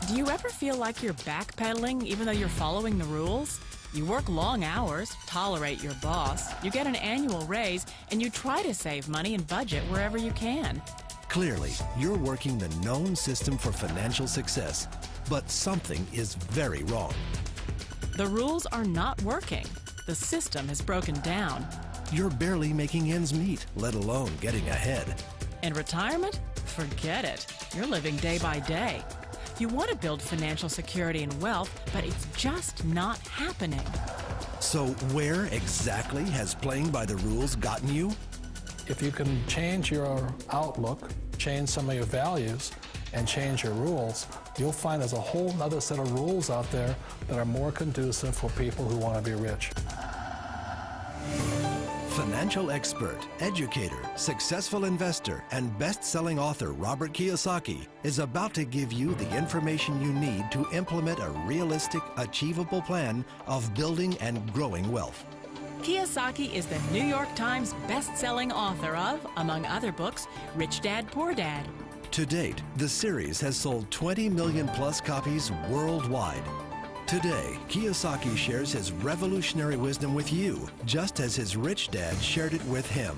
Do you ever feel like you're backpedaling even though you're following the rules? You work long hours, tolerate your boss, you get an annual raise, and you try to save money and budget wherever you can. Clearly, you're working the known system for financial success, but something is very wrong. The rules are not working. The system has broken down. You're barely making ends meet, let alone getting ahead. And retirement? Forget it. You're living day by day. You want to build financial security and wealth, but it's just not happening. So where exactly has playing by the rules gotten you? If you can change your outlook, change some of your values, and change your rules, you'll find there's a whole other set of rules out there that are more conducive for people who want to be rich. Financial expert, educator, successful investor, and best-selling author Robert Kiyosaki is about to give you the information you need to implement a realistic, achievable plan of building and growing wealth. Kiyosaki is the New York Times best-selling author of, among other books, Rich Dad, Poor Dad. To date, the series has sold 20 million plus copies worldwide. Today, Kiyosaki shares his revolutionary wisdom with you, just as his rich dad shared it with him.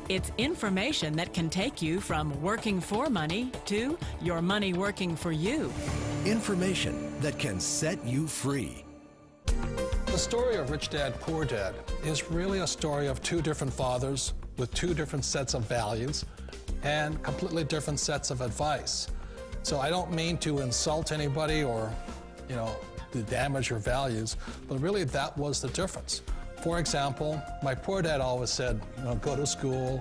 It's information that can take you from working for money to your money working for you. Information that can set you free. The story of Rich Dad, Poor Dad is really a story of two different fathers with two different sets of values and completely different sets of advice. So I don't mean to insult anybody or, to damage your values, but really that was the difference. For example, my poor dad always said, go to school,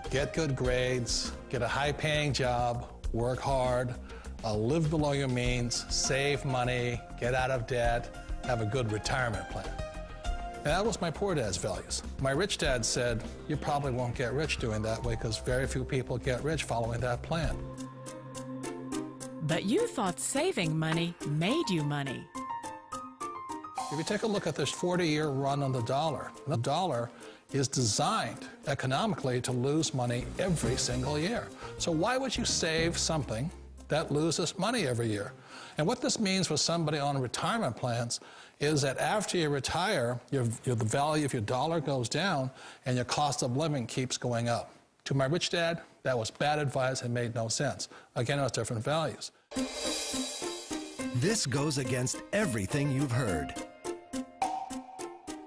get good grades, get a high-paying job, work hard, live below your means, save money, get out of debt, have a good retirement plan. And that was my poor dad's values. My rich dad said, you probably won't get rich doing that way because very few people get rich following that plan. But you thought saving money made you money. If you take a look at this 40-year run on the dollar is designed economically to lose money every single year. So why would you save something that loses money every year? And what this means for somebody on retirement plans is that after you retire, the value of your dollar goes down and your cost of living keeps going up. To my rich dad, that was bad advice and made no sense. Again, it was different values. This goes against everything you've heard.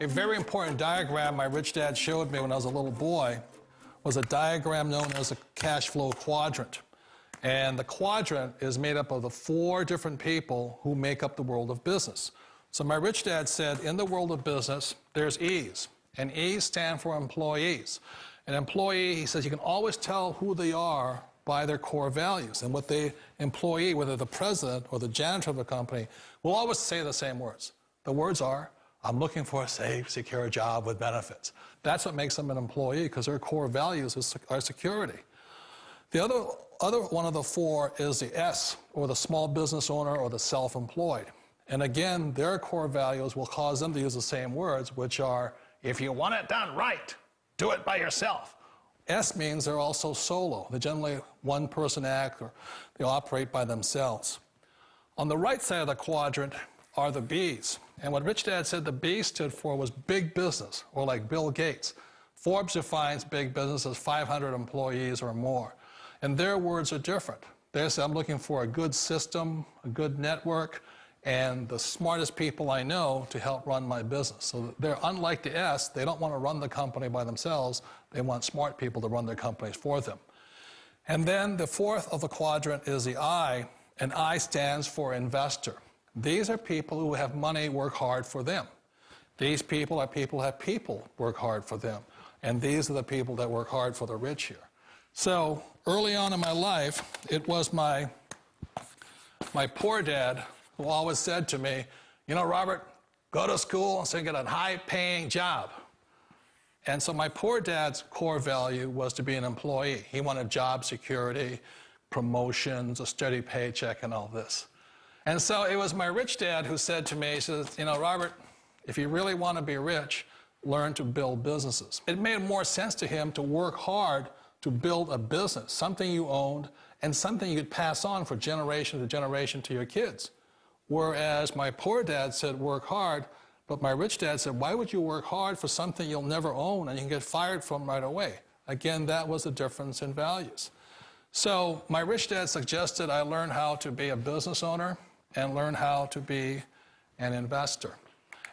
A very important diagram my rich dad showed me when I was a little boy was a diagram known as a cash flow quadrant. And the quadrant is made up of the 4 different people who make up the world of business. So my rich dad said, in the world of business, there's E's, and E's stand for employees. An employee, he says, you can always tell who they are by their core values. And what the employee, whether the president or the janitor of the company, will always say the same words. The words are, I'm looking for a safe, secure job with benefits. That's what makes them an employee, because their core values are security. The other one of the 4 is the S, or the small business owner or the self-employed. And again, their core values will cause them to use the same words, which are, if you want it done right, do it by yourself. S means they're also solo. They're generally one-person act, or they operate by themselves. On the right side of the quadrant are the B's. And what Rich Dad said the B stood for was big business, or like Bill Gates. Forbes defines big business as 500 employees or more. And their words are different. They say, I'm looking for a good system, a good network, and the smartest people I know to help run my business. So they're unlike the S. They don't want to run the company by themselves. They want smart people to run their companies for them. And then the 4th of the quadrant is the I, and I stands for investor. These are people who have money work hard for them. These people are people who have people work hard for them. And these are the people that work hard for the rich here. So early on in my life, it was my poor dad who always said to me, Robert, go to school and get a high-paying job. And so my poor dad's core value was to be an employee. He wanted job security, promotions, a steady paycheck, and all this. And so it was my rich dad who said to me, he says, Robert, if you really want to be rich, learn to build businesses. It made more sense to him to work hard to build a business, something you owned, and something you could pass on for generation to generation to your kids. Whereas my poor dad said, work hard, but my rich dad said, why would you work hard for something you'll never own and you can get fired from right away? Again, that was a difference in values. So my rich dad suggested I learn how to be a business owner and learn how to be an investor.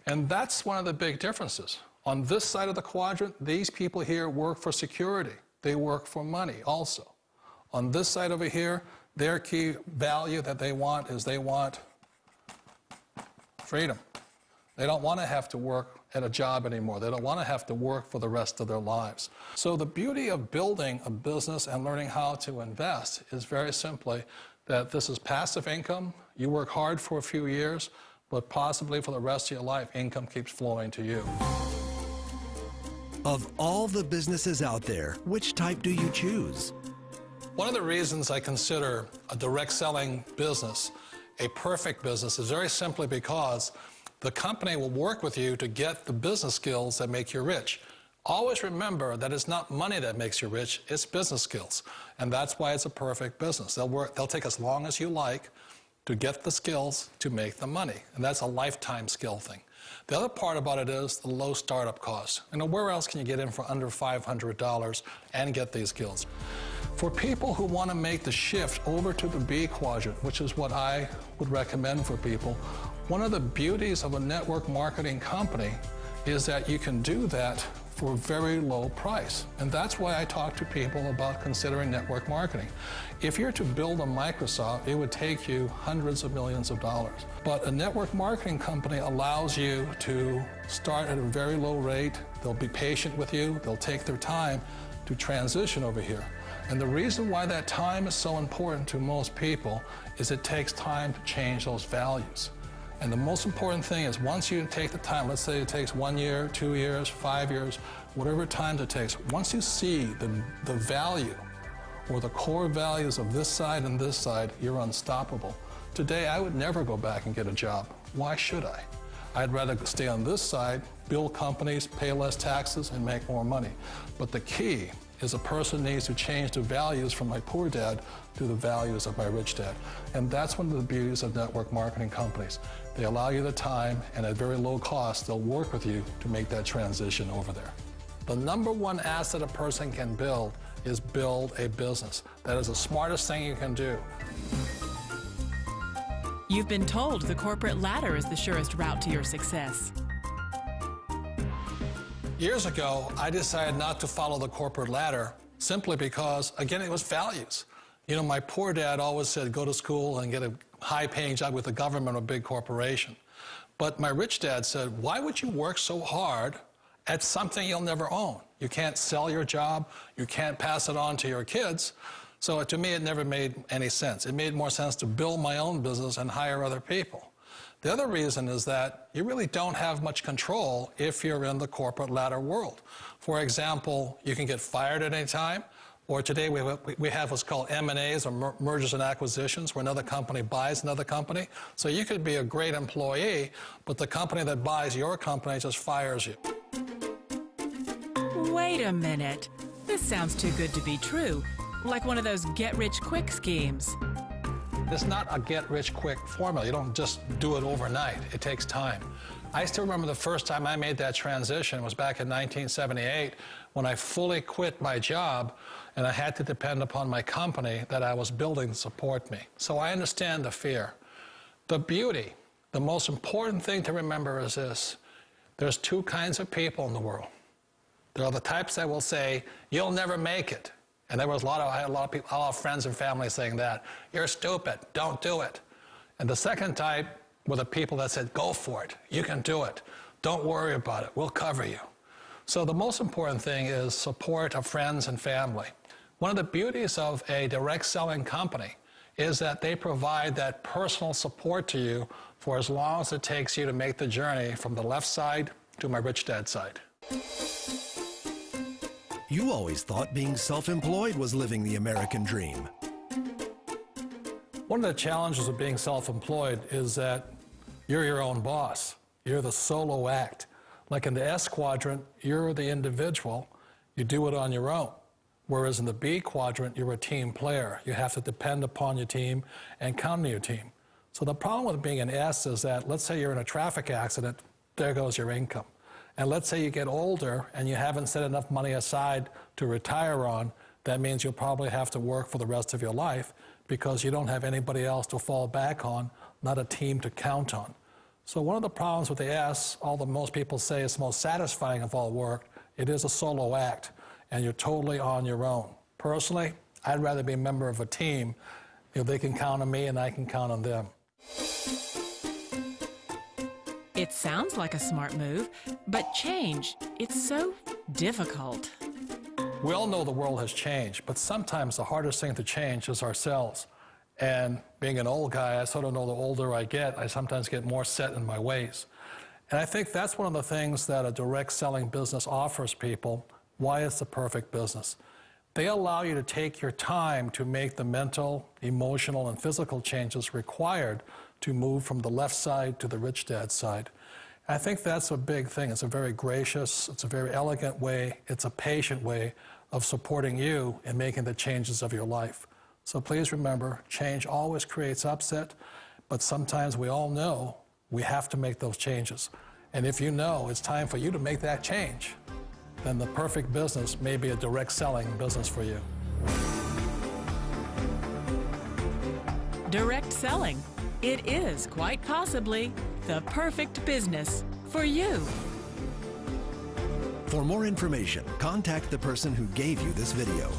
And that's one of the big differences. On this side of the quadrant, these people here work for security. They work for money also. On this side over here, their key value that they want is they want freedom. They don't want to have to work at a job anymore. They don't want to have to work for the rest of their lives. So the beauty of building a business and learning how to invest is very simply that this is passive income. You work hard for a few years, but possibly for the rest of your life, income keeps flowing to you. Of all the businesses out there, which type do you choose? One of the reasons I consider a direct selling business a perfect business is very simply because the company will work with you to get the business skills that make you rich. Always remember that it's not money that makes you rich, it's business skills. And that's why it's a perfect business. They'll take as long as you like to get the skills to make the money. And that's a lifetime skill thing. The other part about it is the low startup cost. You know, where else can you get in for under $500 and get these skills? For people who want to make the shift over to the B quadrant, which is what I would recommend for people, one of the beauties of a network marketing company is that you can do that for a very low price. And that's why I talk to people about considering network marketing. If you're to build a Microsoft, it would take you hundreds of millions of dollars. But a network marketing company allows you to start at a very low rate. They'll be patient with you. They'll take their time to transition over here. And the reason why that time is so important to most people is it takes time to change those values. And the most important thing is once you take the time, let's say it takes 1 year, 2 years, 5 years, whatever time it takes, once you see the value or the core values of this side and this side, you're unstoppable. Today, I would never go back and get a job. Why should I? I'd rather stay on this side, build companies, pay less taxes, and make more money. But the key is a person needs to change the values from my poor dad to the values of my rich dad. And that's one of the beauties of network marketing companies. They allow you the time, and at very low cost, they'll work with you to make that transition over there. The number one asset a person can build is build a business. That is the smartest thing you can do. You've been told the corporate ladder is the surest route to your success. Years ago, I decided not to follow the corporate ladder simply because, again, it was values. You know, my poor dad always said, go to school and get a high-paying job with the government or a big corporation. But my rich dad said, why would you work so hard at something you'll never own? You can't sell your job. You can't pass it on to your kids. So to me, it never made any sense. It made more sense to build my own business and hire other people. The other reason is that you really don't have much control if you're in the corporate ladder world. For example, you can get fired at any time, or today we have what's called M&As, or mergers and acquisitions, where another company buys another company. So you could be a great employee, but the company that buys your company just fires you. Wait a minute. This sounds too good to be true. Like one of those get-rich-quick schemes. It's not a get-rich-quick formula. You don't just do it overnight. It takes time. I still remember the first time I made that transition was back in 1978 when I fully quit my job and I had to depend upon my company that I was building to support me. So I understand the fear. The beauty, the most important thing to remember is this. There's two kinds of people in the world. There are the types that will say, you'll never make it. And there was I had a lot of friends and family saying that. You're stupid, don't do it. And the second type were the people that said, go for it, you can do it. Don't worry about it, we'll cover you. So the most important thing is support of friends and family. One of the beauties of a direct selling company is that they provide that personal support to you for as long as it takes you to make the journey from the left side to my rich dad side. You always thought being self-employed was living the American dream. One of the challenges of being self-employed is that you're your own boss. You're the solo act. Like in the S quadrant, you're the individual. You do it on your own. Whereas in the B quadrant, you're a team player. You have to depend upon your team and count on your team. So the problem with being an S is that, let's say you're in a traffic accident, there goes your income. And let's say you get older and you haven't set enough money aside to retire on, that means you'll probably have to work for the rest of your life because you don't have anybody else to fall back on, not a team to count on. So one of the problems with the S, although most people say it's the most satisfying of all work, it is a solo act, and you're totally on your own. Personally, I'd rather be a member of a team. You know, they can count on me and I can count on them. It sounds like a smart move, but change, it's so difficult. We all know the world has changed, but sometimes the hardest thing to change is ourselves. And being an old guy, I sort of know the older I get, I sometimes get more set in my ways. And I think that's one of the things that a direct selling business offers people, why it's the perfect business. They allow you to take your time to make the mental, emotional, and physical changes required to move from the left side to the rich dad side. I think that's a big thing. It's a very gracious, it's a very elegant way, it's a patient way of supporting you in making the changes of your life. So please remember, change always creates upset, but sometimes we all know we have to make those changes. And if you know it's time for you to make that change, then the perfect business may be a direct selling business for you. Direct selling. It is quite possibly the perfect business for you. For more information, contact the person who gave you this video.